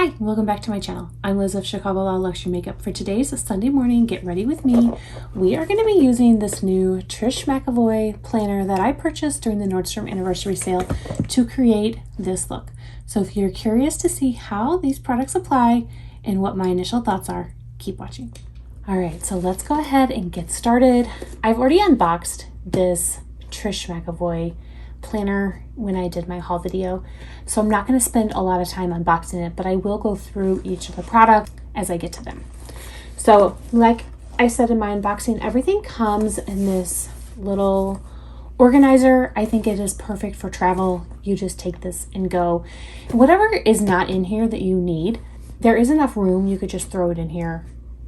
Hi, welcome back to my channel. I'm Liz of Chicago Law Luxury Makeup. For today's Sunday morning, get ready with me. We are going to be using this new Trish McEvoy planner that I purchased during the Nordstrom anniversary sale to create this look. So if you're curious to see how these products apply and what my initial thoughts are, keep watching. All right, so let's go ahead and get started. I've already unboxed this Trish McEvoy planner when I did my haul video, so I'm not going to spend a lot of time unboxing it, but I will go through each of the products as I get to them. So like I said in my unboxing, everything comes in this little organizer. I think it is perfect for travel. You just take this and go. Whatever is not in here that you need, there is enough room, you could just throw it in here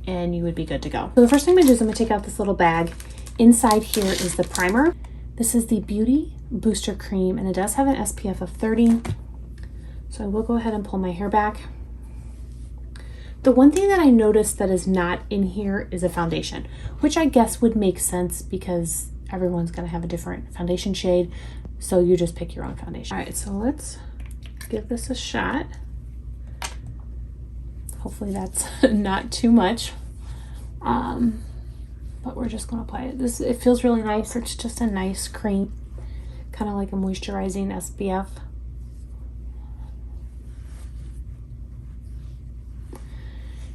and you would be good to go. So the first thing I'm going to do is I'm going to take out this little bag. Inside here is the primer. This is the Beauty Booster Cream, and it does have an SPF of 30. So I will go ahead and pull my hair back. The one thing that I noticed that is not in here is a foundation, which I guess would make sense because everyone's going to have a different foundation shade. So you just pick your own foundation. All right, so let's give this a shot. Hopefully that's not too much. But we're just going to apply it. It feels really nice. It's just a nice cream, kind of like a moisturizing SPF.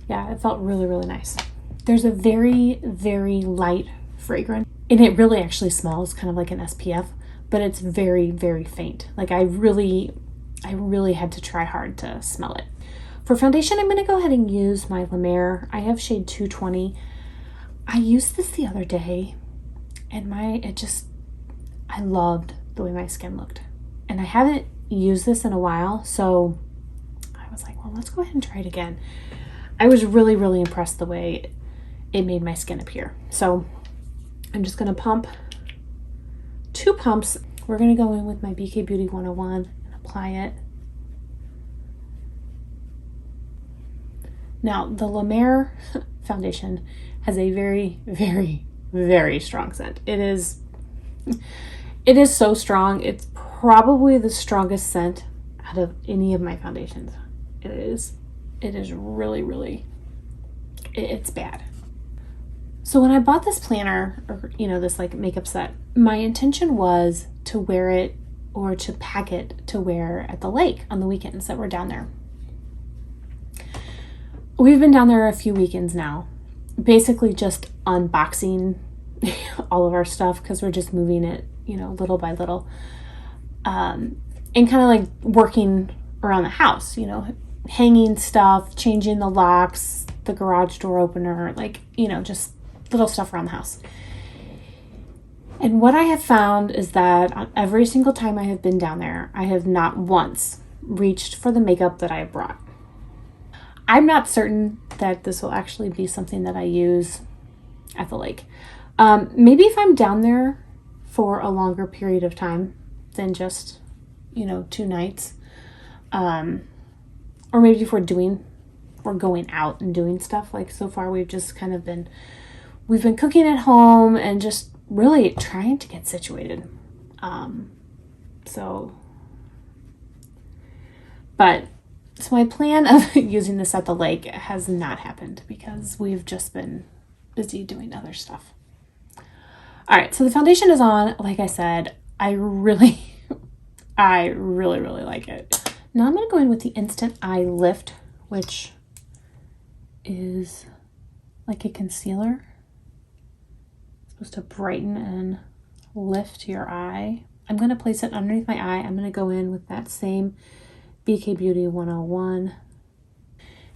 Yeah, it felt really, really nice. There's a very, very light fragrance, and it really actually smells kind of like an SPF, but it's very, very faint. Like I really had to try hard to smell it. For foundation, I'm going to go ahead and use my La Mer. I have shade 220. I used this the other day, and I loved the way my skin looked. And I haven't used this in a while, so I was like, well, let's go ahead and try it again. I was really, really impressed the way it made my skin appear. So I'm just going to pump 2 pumps. We're going to go in with my BK Beauty 101 and apply it. Now, the La Mer foundation has a very, very, very strong scent. It is so strong. It's probably the strongest scent out of any of my foundations. It is really, really, it's bad. So when I bought this planner, or this like makeup set, my intention was to wear it or to pack it to wear at the lake on the weekends that we're down there. We've been down there a few weekends now, basically just unboxing all of our stuff because we're just moving it, little by little, and kind of like working around the house, hanging stuff, changing the locks, the garage door opener, just little stuff around the house. And what I have found is that on every single time I have been down there, I have not once reached for the makeup that I have brought. I'm not certain that this will actually be something that I use at the lake. Maybe if I'm down there for a longer period of time than just, 2 nights. Or maybe if we're going out and doing stuff. Like so far we've just we've been cooking at home and just really trying to get situated. So my plan of using this at the lake has not happened because we've just been busy doing other stuff. All right, so the foundation is on. Like I said, I really, really like it. Now I'm going to go in with the Instant Eye Lift, which is like a concealer. It's supposed to brighten and lift your eye. I'm going to place it underneath my eye. I'm going to go in with that same BK Beauty 101.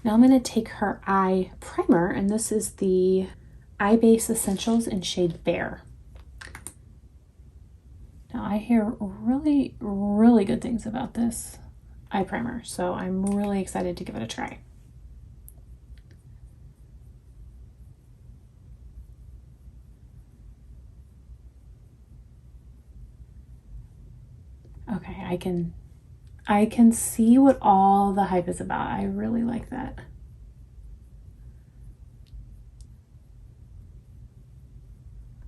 Now I'm going to take her eye primer, and this is the Eye Base Essentials in shade Bear. Now I hear really, really good things about this eye primer, so I'm really excited to give it a try. Okay, I can see what all the hype is about. I really like that.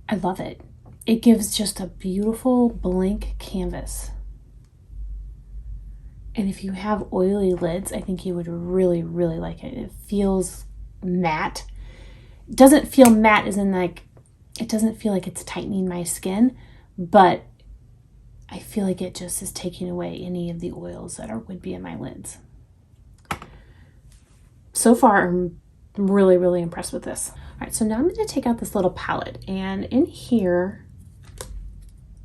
I love it. It gives just a beautiful blank canvas. And if you have oily lids, I think you would really, really like it. It feels matte. It doesn't feel matte as in like, it doesn't feel like it's tightening my skin, but I feel like it just is taking away any of the oils that would be in my lids. So far, I'm really, really impressed with this. All right, so now I'm going to take out this little palette, and in here,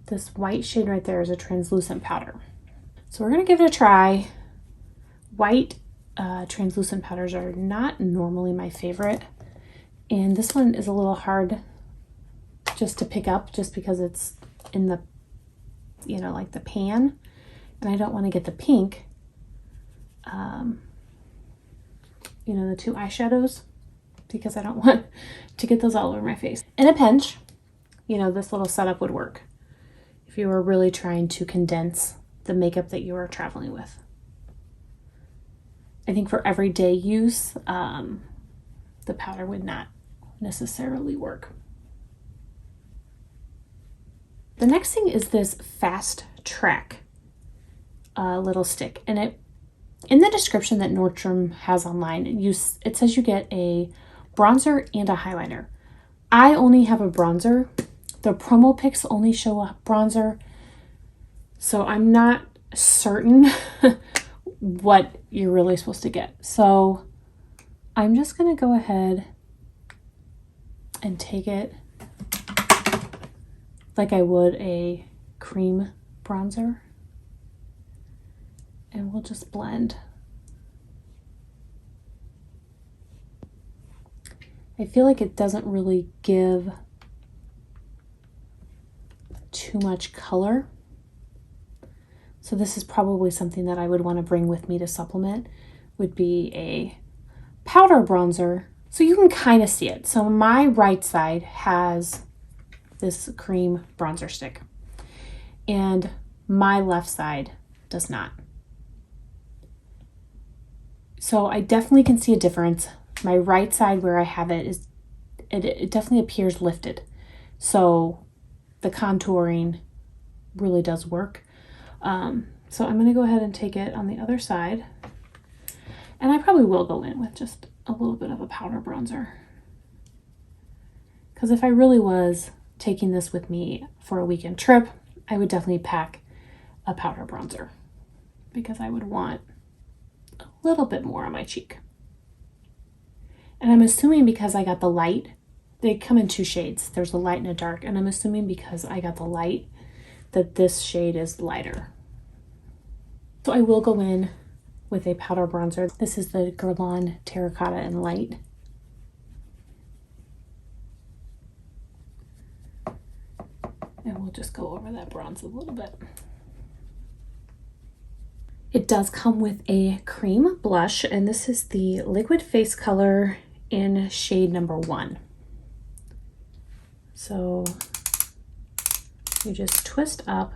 this white shade right there is a translucent powder. So we're going to give it a try. White translucent powders are not normally my favorite, and this one is a little hard just to pick up just because it's in the, you know, like the pan, and I don't want to get the pink, you know, the two eyeshadows, because I don't want to get those all over my face. In a pinch, you know, this little setup would work if you were really trying to condense the makeup that you are traveling with. I think for everyday use, the powder would not necessarily work. The next thing is this Fast Track little stick, and it, in the description that Nordstrom has online, it says you get a bronzer and a highlighter. I only have a bronzer. The promo pics only show a bronzer, so I'm not certain what you're really supposed to get. So I'm just going to go ahead and take it like I would a cream bronzer, and we'll just blend. I feel like it doesn't really give too much color. So this is probably something that I would want to bring with me to supplement, would be a powder bronzer. So you can kind of see it. So my right side has this cream bronzer stick, and my left side does not. So I definitely can see a difference. My right side where I have it is, it definitely appears lifted. So the contouring really does work. So I'm going to go ahead and take it on the other side, and I probably will go in with just a little bit of a powder bronzer, because if I really was taking this with me for a weekend trip, I would definitely pack a powder bronzer, because I would want a little bit more on my cheek. And I'm assuming because I got the light, they come in two shades. There's a light and a dark, and I'm assuming because I got the light that this shade is lighter. So I will go in with a powder bronzer. This is the Guerlain Terracotta in Light. And we'll just go over that bronze a little bit. It does come with a cream blush, and this is the Liquid Face Color in shade number 1. So you just twist up,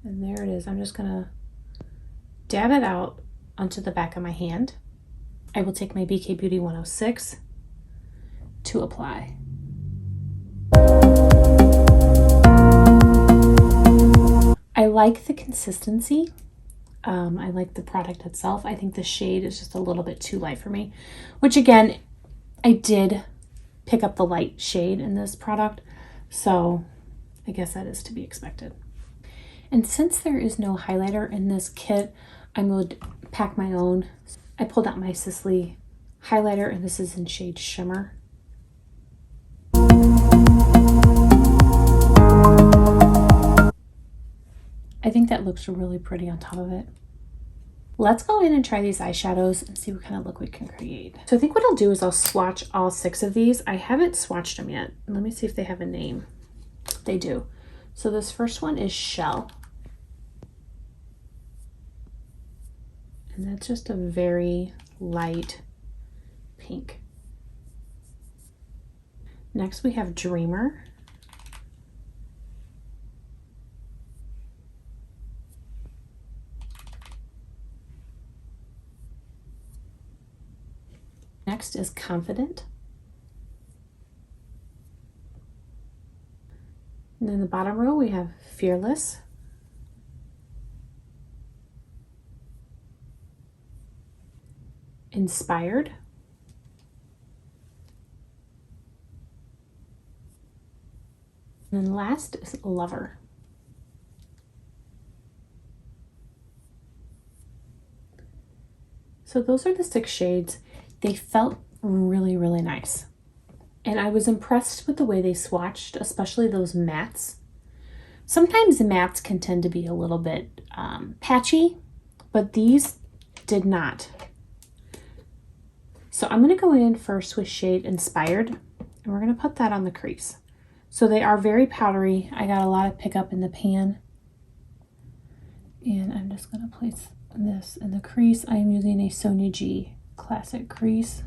and there it is. I'm just gonna dab it out onto the back of my hand. I will take my BK Beauty 106 to apply. I like the consistency. I like the product itself. I think the shade is just a little bit too light for me, which again, I did pick up the light shade in this product, so I guess that is to be expected. And since there is no highlighter in this kit, I would pack my own. I pulled out my Sisley highlighter, and this is in shade Shimmer. I think that looks really pretty on top of it. Let's go in and try these eyeshadows and see what kind of look we can create. So I think what I'll do is I'll swatch all 6 of these. I haven't swatched them yet. Let me see if they have a name. They do. So this first one is Shell. And that's just a very light pink. Next we have Dreamer. Next is Confident. And then the bottom row we have Fearless. Inspired. And then last is Lover. So those are the 6 shades. They felt really, really nice. And I was impressed with the way they swatched, especially those mattes. Sometimes the mattes can tend to be a little bit patchy, but these did not. So I'm going to go in first with shade Inspired, and we're going to put that on the crease. So they are very powdery. I got a lot of pickup in the pan. And I'm just going to place this in the crease. I am using a Sonia G Classic crease.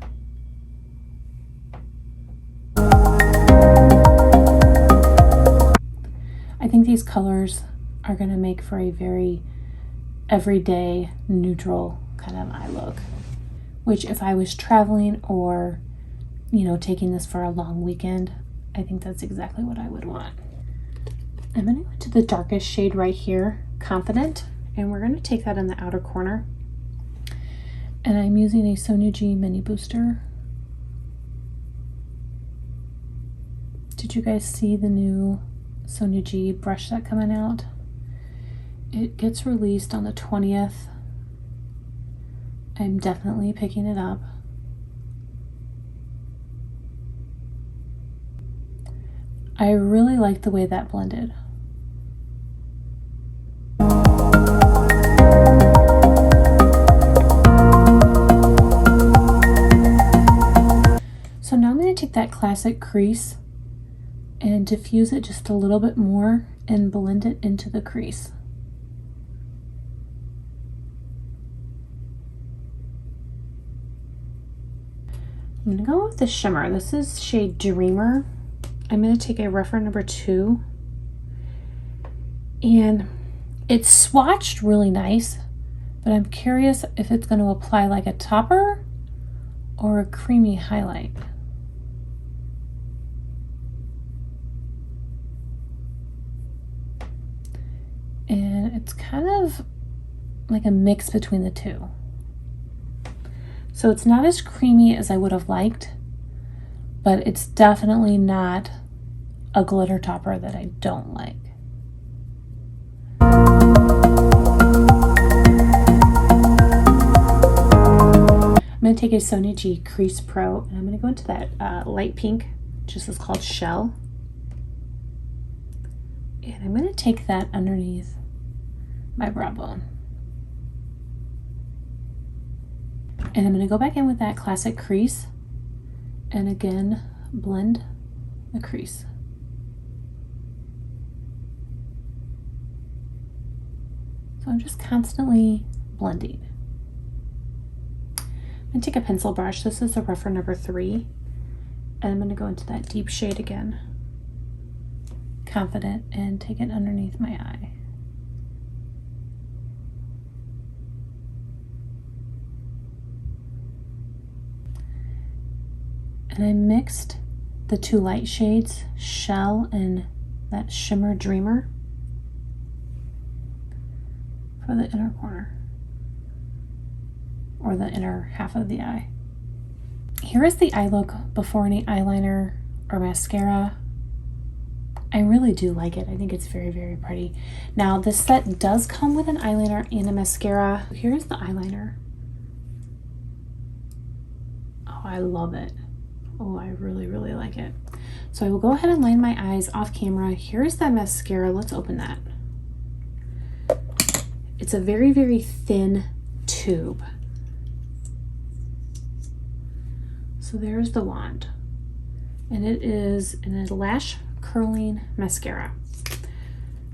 I think these colors are going to make for a very everyday neutral kind of eye look, which if I was traveling or, you know, taking this for a long weekend, I think that's exactly what I would want. I'm going to go to the darkest shade right here, Confident, and we're going to take that in the outer corner. And I'm using a Sonia G Mini Booster. Did you guys see the new Sonia G brush set coming out? It gets released on the 20th. I'm definitely picking it up. I really like the way that blended. So now I'm going to take that classic crease and diffuse it just a little bit more and blend it into the crease. I'm going to go with the shimmer. This is shade Dreamer. I'm going to take a rougher number 2, and it's swatched really nice, but I'm curious if it's going to apply like a topper or a creamy highlight. And it's kind of like a mix between the two. So it's not as creamy as I would have liked, but it's definitely not a glitter topper that I don't like. I'm going to take a Sonia G Crease Pro, and I'm going to go into that light pink, which is called Shell. And I'm going to take that underneath my brow bone. And I'm going to go back in with that classic crease and again blend the crease. So I'm just constantly blending. I'm going to take a pencil brush. This is a rougher number 3. And I'm going to go into that deep shade again, Confident, and take it underneath my eye. And I mixed the 2 light shades, Shell and that Shimmer Dreamer, for the inner corner, or the inner half of the eye. Here is the eye look before any eyeliner or mascara. I really do like it. I think it's very, very pretty. Now this set does come with an eyeliner and a mascara. Here's the eyeliner. Oh, I love it. Oh, I really, really like it. So I will go ahead and line my eyes off camera. Here's that mascara. Let's open that. It's a very, very thin tube. So there's the wand. And it is a lash curling mascara.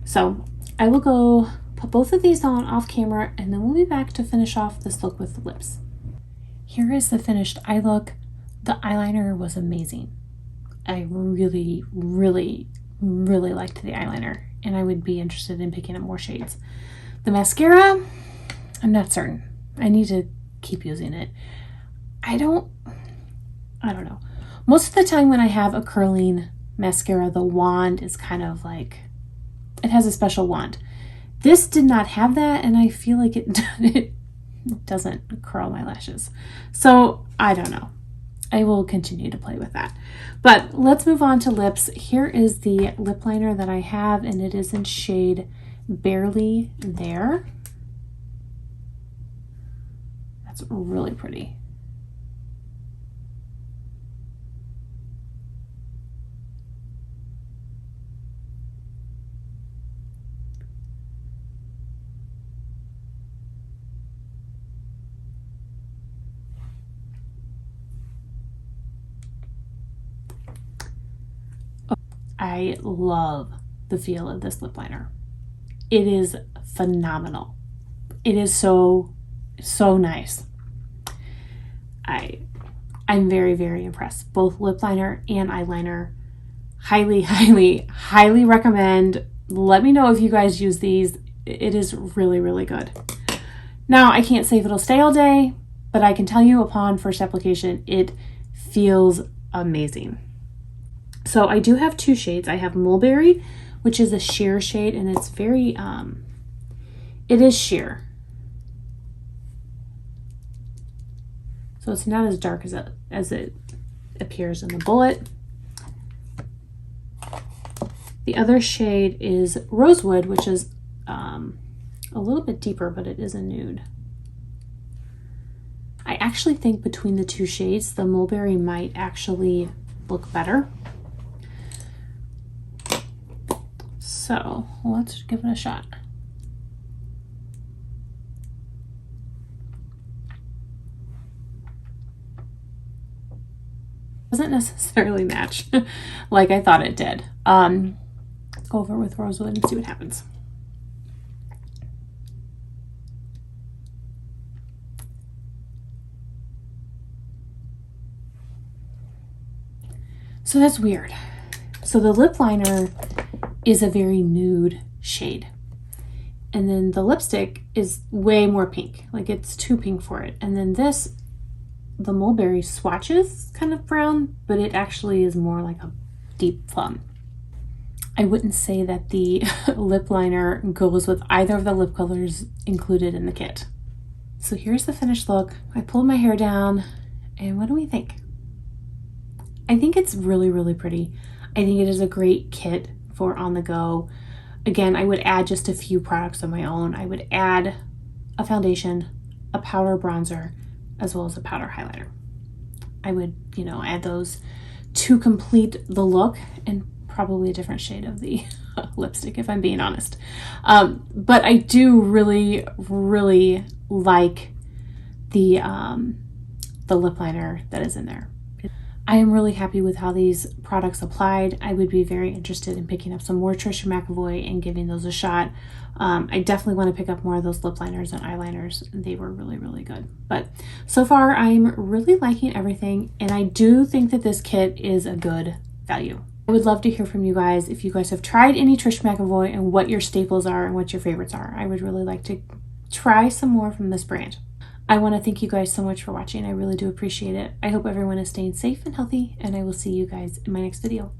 So I will go put both of these on off camera, and then we'll be back to finish off this look with the lips. Here is the finished eye look. The eyeliner was amazing. I really, really, really liked the eyeliner, and I would be interested in picking up more shades. The mascara, I'm not certain. I need to keep using it. I don't know. Most of the time when I have a curling mascara, the wand is kind of like, it has a special wand. This did not have that, and I feel like it doesn't curl my lashes. So I don't know. I will continue to play with that. But let's move on to lips. Here is the lip liner that I have, and it is in shade Barely There. That's really pretty. I love the feel of this lip liner. It is phenomenal. It is so nice. I'm very, very impressed. Both lip liner and eyeliner. Highly recommend. Let me know if you guys use these. It is really, really good. Now, I can't say if it'll stay all day, but I can tell you upon first application, it feels amazing. So I do have two shades. I have Mulberry, which is a sheer shade, and it's very, it is sheer. So it's not as dark as it appears in the bullet. The other shade is Rosewood, which is a little bit deeper, but it is a nude. I actually think between the two shades, the Mulberry might actually look better. So let's give it a shot. Doesn't necessarily match like I thought it did. Let's go over with Rosewood and see what happens. So that's weird. So the lip liner is a very nude shade. And then the lipstick is way more pink. Like it's too pink for it. And then this, the Mulberry swatches kind of brown, but it actually is more like a deep plum. I wouldn't say that the lip liner goes with either of the lip colors included in the kit. So here's the finished look. I pulled my hair down, and what do we think? I think it's really, really pretty. I think it is a great kit for on the go. Again, I would add just a few products of my own. I would add a foundation, a powder bronzer, as well as a powder highlighter. I would, add those to complete the look, and probably a different shade of the lipstick, if I'm being honest. But I do really, really like the lip liner that is in there. I am really happy with how these products applied. I would be very interested in picking up some more Trish and McEvoy and giving those a shot. I definitely want to pick up more of those lip liners and eyeliners. They were really, really good. But so far, I'm really liking everything, and I do think that this kit is a good value. I would love to hear from you guys if you guys have tried any Trish McEvoy and what your staples are and what your favorites are. I would really like to try some more from this brand. I want to thank you guys so much for watching. I really do appreciate it. I hope everyone is staying safe and healthy, and I will see you guys in my next video.